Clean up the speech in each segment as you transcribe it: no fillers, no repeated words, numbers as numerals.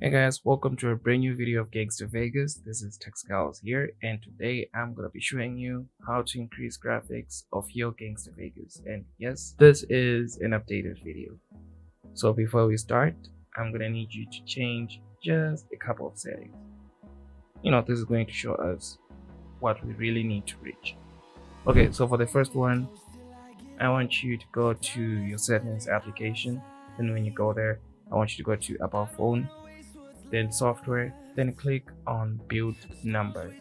Hey guys, welcome to a brand new video of Gangstar Vegas. This is Textiles here, and today I'm gonna be showing you how to increase graphics of your Gangstar Vegas. And yes, this is an updated video. So before we start, I'm gonna need you to change just a couple of settings. This is going to show us what we really need to reach. Okay, so for the first one, I want you to go to your settings application. Then when you go there, I want you to go to About Phone, then Software, then click on Build Number.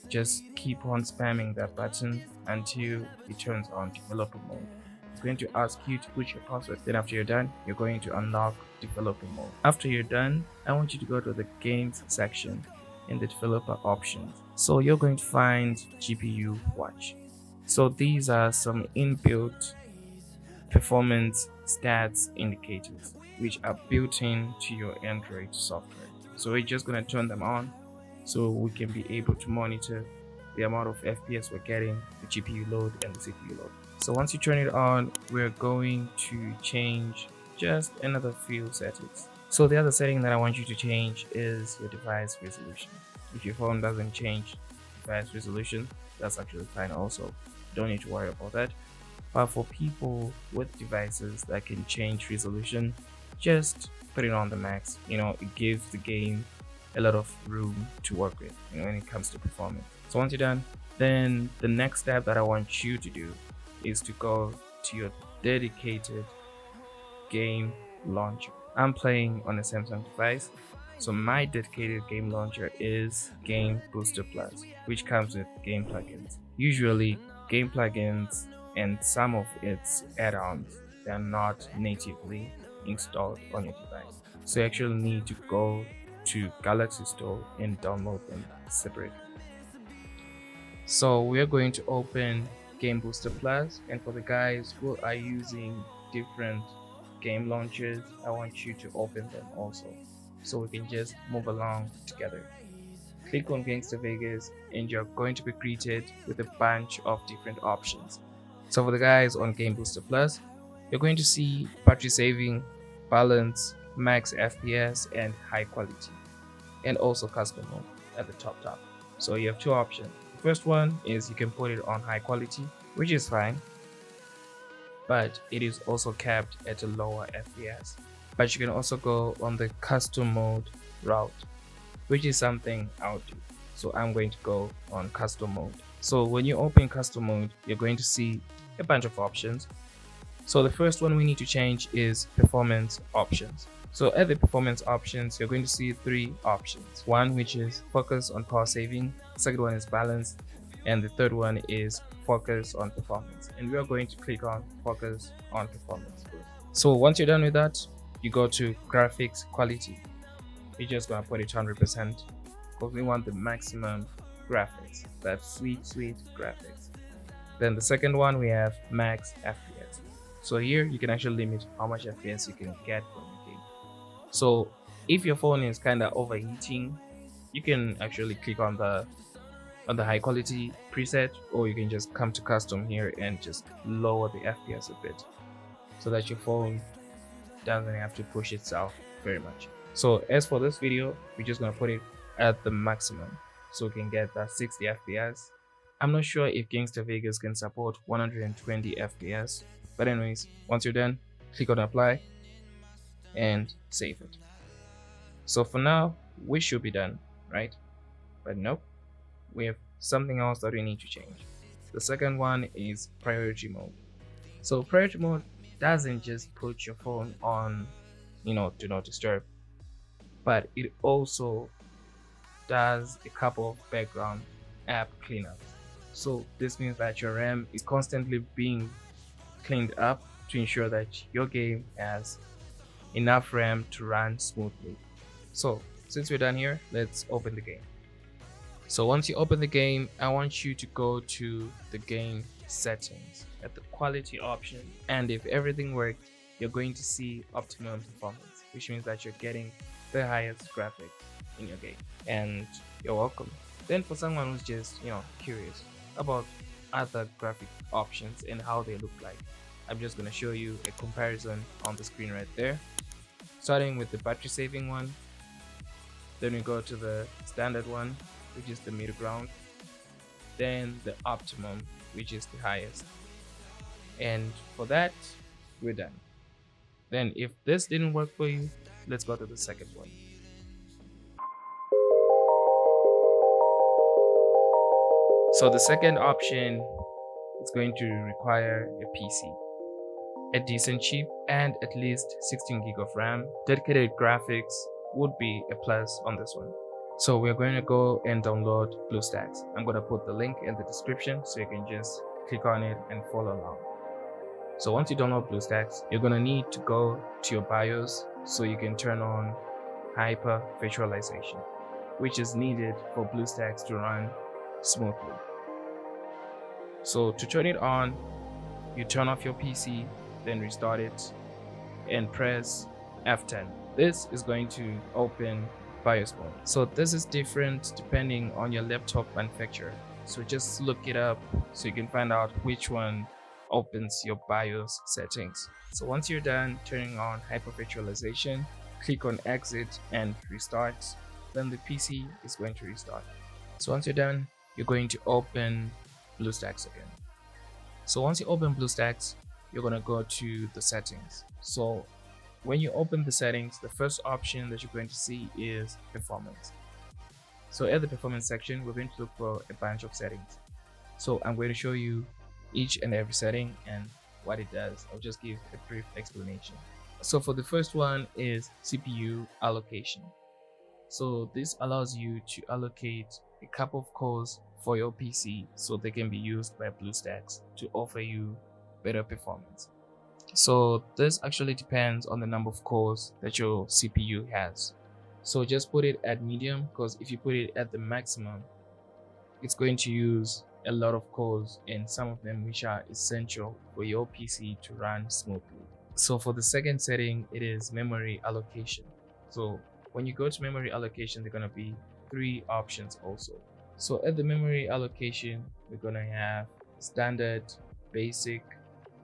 Just keep on spamming that button until it turns on developer mode. It's going to ask you to put your password. Then after you're done, you're going to unlock developer mode. After you're done, I want you to go to the games section in the developer options. So you're going to find GPU watch. So these are some inbuilt performance stats indicators which are built into your Android software. So we're just going to turn them on so we can be able to monitor the amount of FPS we're getting, the GPU load and the CPU load. So once you turn it on, we're going to change just another few settings. So the other setting that I want you to change is your device resolution. If your phone doesn't change device resolution, that's actually fine also. Don't need to worry about that. But for people with devices that can change resolution, just put it on the max. It gives the game a lot of room to work with when it comes to performance. So once you're done, then the next step that I want you to do is to go to your dedicated game launcher. I'm playing on a Samsung device, so my dedicated game launcher is Game Booster Plus, which comes with game plugins. Usually, game plugins and some of its add-ons, they are not natively installed on your device. So you actually need to go to Galaxy Store and download them separately. So we are going to open Game Booster Plus, and for the guys who are using different game launchers, I want you to open them also, so we can just move along together. Click on Gangstar Vegas and you're going to be greeted with a bunch of different options. So for the guys on Game Booster Plus, you're going to see battery saving, balance, max FPS and high quality, and also custom mode at the top. So you have two options. The first one is you can put it on high quality, which is fine, but it is also capped at a lower FPS. But you can also go on the custom mode route, which is something I'll do. So I'm going to go on custom mode. So when you open custom mode, you're going to see a bunch of options. So the first one we need to change is performance options. So at the performance options, you're going to see three options. One which is focus on power saving, the second one is balance, and the third one is focus on performance. And we are going to click on focus on performance first. So once you're done with that, you go to graphics quality. You're just going to put it 100% because we want the maximum graphics, that sweet graphics. Then the second one, we have max FPS. So here you can actually limit how much FPS you can get from the game. So if your phone is kind of overheating, you can actually click on the high quality preset, or you can just come to custom here and just lower the FPS a bit so that your phone doesn't have to push itself very much. So as for this video, we're just going to put it at the maximum so we can get that 60 FPS. I'm not sure if Gangstar Vegas can support 120 FPS, but anyways, once you're done, click on apply and save it. So for now, we should be done, right? But nope, we have something else that we need to change. The second one is priority mode. So priority mode doesn't just put your phone on, do not disturb, but it also does a couple of background app cleanups. So this means that your RAM is constantly being cleaned up to ensure that your game has enough RAM to run smoothly. So since we're done here, let's open the game. So once you open the game, I want you to go to the game settings at the quality option, and if everything worked, you're going to see optimum performance, which means that you're getting the highest graphics in your game. And you're welcome. Then for someone who's just curious about other graphic options and how they look like, I'm just going to show you a comparison on the screen right there. Starting with the battery saving one, Then we go to the standard one, which is the middle ground. Then the optimum, which is the highest. And for that, we're done. Then if this didn't work for you, let's go to the second one. So the second option is going to require a PC, a decent chip, and at least 16 gig of RAM. Dedicated graphics would be a plus on this one. So we're going to go and download BlueStacks. I'm going to put the link in the description so you can just click on it and follow along. So once you download BlueStacks, you're going to need to go to your BIOS so you can turn on hyper virtualization, which is needed for BlueStacks to run smoothly. So to turn it on, you turn off your PC, then restart it and press F10. This is going to open BIOS mode. So this is different depending on your laptop manufacturer. So just look it up so you can find out which one opens your BIOS settings. So once you're done turning on hypervirtualization, click on exit and restart. Then the PC is going to restart. So once you're done, you're going to open BlueStacks again. So once you open BlueStacks, you're going to go to the settings. So when you open the settings, the first option that you're going to see is performance. So at the performance section, we're going to look for a bunch of settings. So I'm going to show you each and every setting and what it does. I'll just give a brief explanation. So for the first one is CPU allocation. So this allows you to allocate a couple of cores for your PC so they can be used by BlueStacks to offer you better performance. So this actually depends on the number of cores that your CPU has. So just put it at medium, because if you put it at the maximum, it's going to use a lot of cores, and some of them which are essential for your PC to run smoothly. So for the second setting, it is memory allocation. So when you go to memory allocation, there are going to be three options also. So at the memory allocation, we're going to have standard, basic,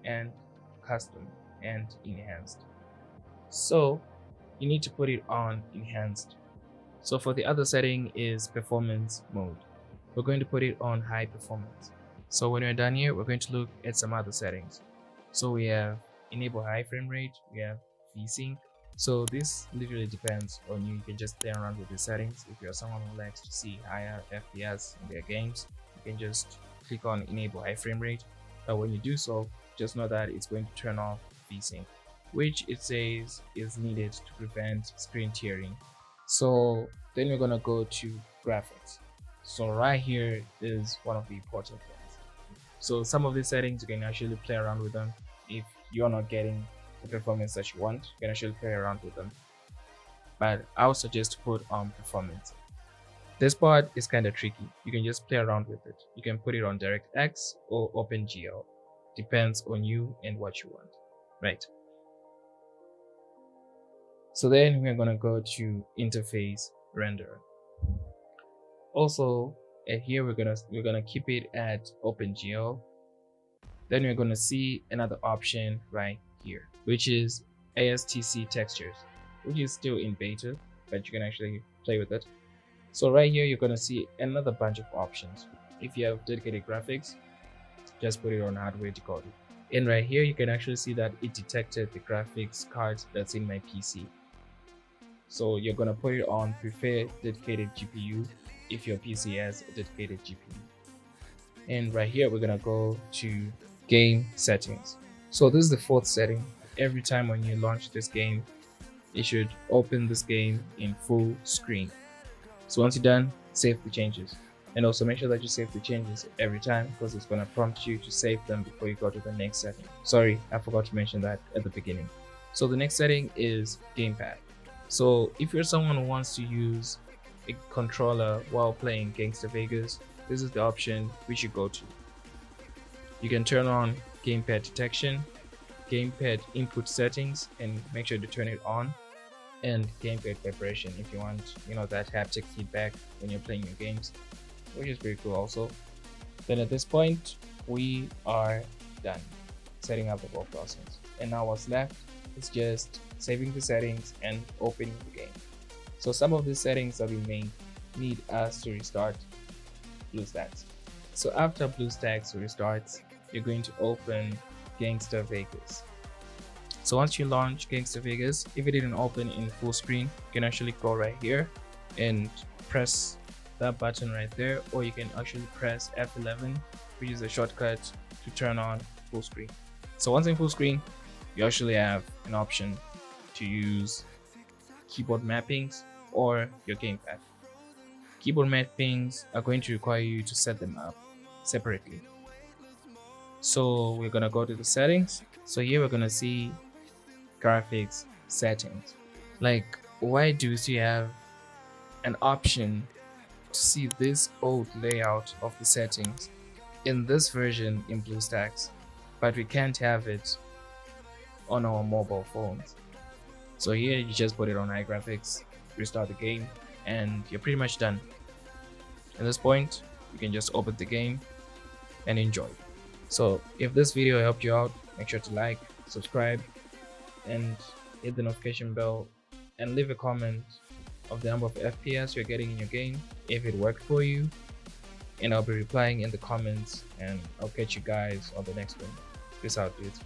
and custom and enhanced. So you need to put it on enhanced. So for the other setting is performance mode. We're going to put it on high performance. So when we're done here, we're going to look at some other settings. So we have enable high frame rate, we have VSync. So this literally depends on you. You can just play around with the settings. If you're someone who likes to see higher FPS in their games, you can just click on enable high frame rate. But when you do so, just know that it's going to turn off VSync, which it says is needed to prevent screen tearing. So then we're going to go to graphics. So right here is one of the important ones. So some of these settings you can actually play around with them. If you're not getting the performance that you want, you can actually play around with them. But I would suggest to put on performance. This part is kind of tricky. You can just play around with it. You can put it on DirectX or OpenGL. Depends on you and what you want, right? So then we're gonna go to interface renderer. Also, here we're gonna keep it at OpenGL. Then we're gonna see another option right here, which is ASTC textures, which is still in beta, but you can actually play with it. So right here, you're gonna see another bunch of options. If you have dedicated graphics, just put it on hardware decoded. And right here, you can actually see that it detected the graphics card that's in my PC. So you're gonna put it on prefer dedicated GPU if your PC has a dedicated GPU. And right here, we're gonna go to game settings. So this is the fourth setting. Every time when you launch this game, it should open this game in full screen. So once you're done, save the changes. And also make sure that you save the changes every time, because it's going to prompt you to save them before you go to the next setting. Sorry, I forgot to mention that at the beginning. So the next setting is gamepad. So if you're someone who wants to use a controller while playing Gangstar Vegas, this is the option we should go to. You can turn on gamepad detection, gamepad input settings, and make sure to turn it on, and gamepad vibration if you want, that haptic feedback when you're playing your games, which is pretty cool also. Then at this point, we are done setting up the whole process. And now what's left is just saving the settings and opening the game. So some of the settings that we may need us to restart BlueStacks. So after BlueStacks restarts, you're going to open Gangstar Vegas. So once you launch Gangstar Vegas, if it didn't open in full screen, you can actually go right here and press that button right there, or you can actually press F11, which is a shortcut to turn on full screen. So once in full screen, you actually have an option to use keyboard mappings or your gamepad. Keyboard mappings are going to require you to set them up separately. So we're gonna go to the settings. So here we're gonna see graphics settings. Like, why do you have an option to see this old layout of the settings in this version in BlueStacks, but we can't have it on our mobile phones? So here you just put it on iGraphics, restart the game, and you're pretty much done. At this point, you can just open the game and enjoy. So if this video helped you out, make sure to like, subscribe, and hit the notification bell, and leave a comment of the number of FPS you're getting in your game if it worked for you, and I'll be replying in the comments, and I'll catch you guys on the next one. Peace out, dudes.